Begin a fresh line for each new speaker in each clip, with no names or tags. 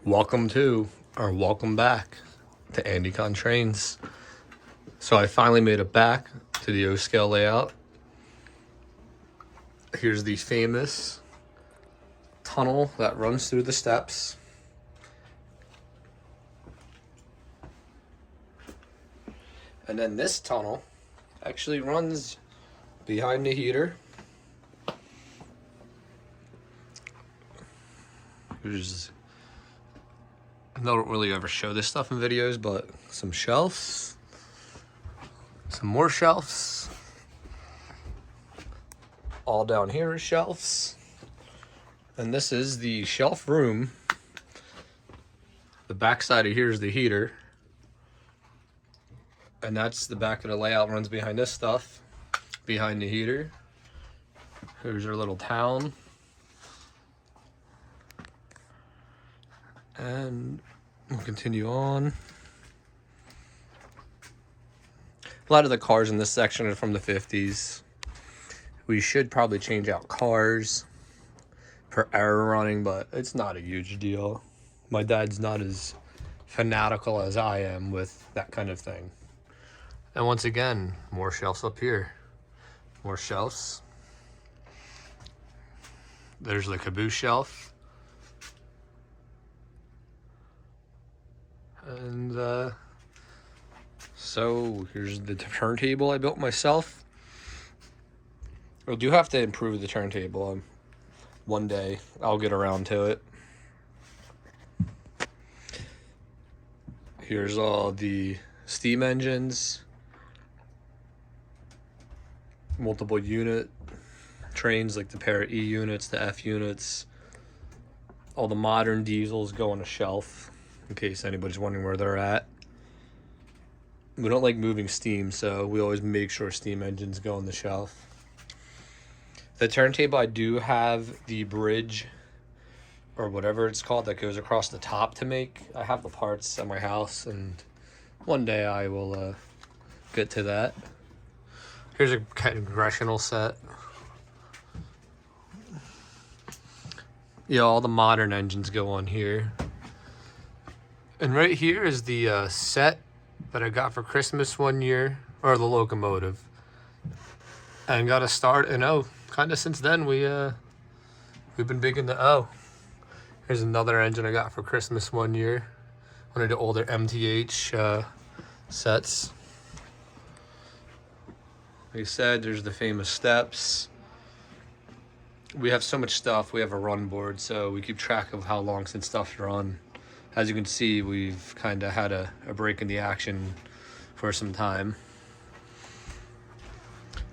Welcome to, or welcome back to AndyCon Trains. So I finally made it back to the O-scale layout. Here's the famous tunnel that runs through the steps. And then this tunnel actually runs behind the heater. I don't really ever show this stuff in videos, but some shelves, some more shelves. All down here is shelves. And this is the shelf room. The back side of here is the heater. And that's the back of the layout, runs behind this stuff, behind the heater. Here's our little town. And we'll continue on. A lot of the cars in this section are from the 50s. We should probably change out cars for error running, but it's not a huge deal. My dad's not as fanatical as I am with that kind of thing. And once again, more shelves up here. More shelves. There's the caboose shelf. And so here's the turntable I built myself. I do have to improve the turntable. One day I'll get around to it. Here's all the steam engines, multiple unit trains like the Para E units, the F units. All the modern diesels go on a shelf, in case anybody's wondering where they're at. We don't like moving steam, so we always make sure steam engines go on the shelf. The turntable, I do have the bridge, or whatever it's called, that goes across the top to make. I have the parts at my house, and one day I will get to that. Here's a congressional set. Yeah, all the modern engines go on here. And right here is the set that I got for Christmas one year, or the locomotive. And got a start, and kind of since then we've been big into Here's another engine I got for Christmas one year. One of the older MTH sets. Like I said, there's the famous steps. We have so much stuff. We have a run board, so we keep track of how long since stuff's run. As you can see, we've kind of had a break in the action for some time.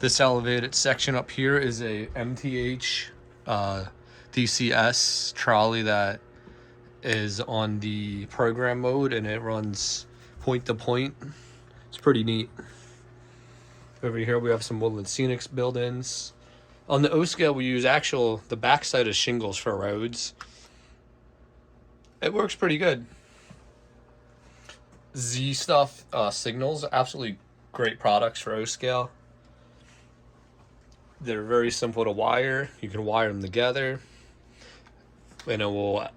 This elevated section up here is a MTH DCS trolley that is on the program mode, and it runs point to point. It's pretty neat. Over here we have some Woodland Scenics buildings. On the O scale we use the backside of shingles for roads. It works pretty good. Z stuff signals, absolutely great products for O scale. They're very simple to wire. You can wire them together, and it will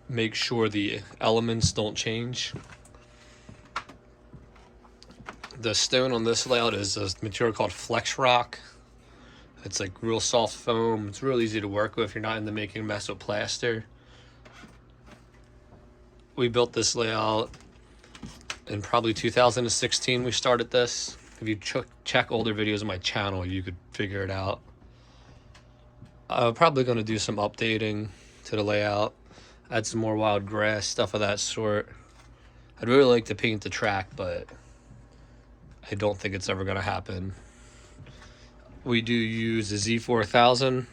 make sure the elements don't change. The stone on this layout is a material called Flex Rock. It's like real soft foam. It's real easy to work with if you're not into making a mess with plaster. We built this layout in probably 2016. We started this. If you check older videos on my channel, you could figure it out. I'm probably going to do some updating to the layout, add some more wild grass, stuff of that sort. I'd really like to paint the track, but I don't think it's ever going to happen. We do use a Z4000,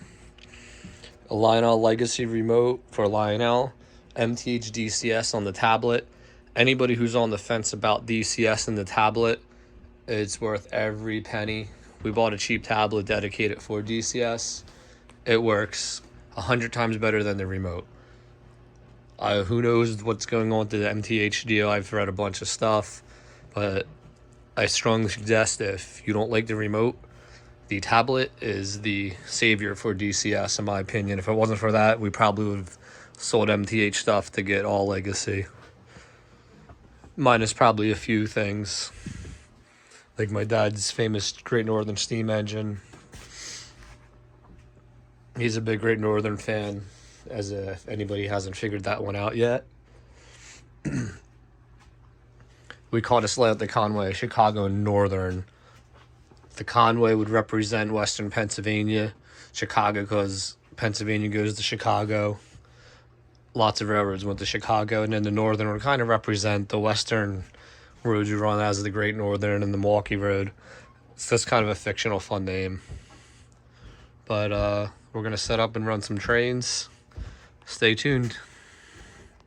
a Lionel Legacy remote for Lionel, MTH DCS on the tablet. Anybody who's on the fence about DCS and the tablet, it's worth every penny. We bought a cheap tablet dedicated for DCS. It works 100 times better than the remote. Who knows what's going on with the MTH deal? I've read a bunch of stuff, but I strongly suggest if you don't like the remote, the tablet is the savior for DCS, in my opinion. If it wasn't for that, we probably would have sold MTH stuff to get all legacy. Minus probably a few things. Like my dad's famous Great Northern steam engine. He's a big Great Northern fan, if anybody hasn't figured that one out yet. We call this layout the Conway, Chicago Northern. The Conway would represent Western Pennsylvania, Chicago because Pennsylvania goes to Chicago. Lots of railroads went to Chicago, and then the Northern would kind of represent the Western roads you run as the Great Northern and the Milwaukee Road. It's just kind of a fictional fun name. But we're going to set up and run some trains. Stay tuned.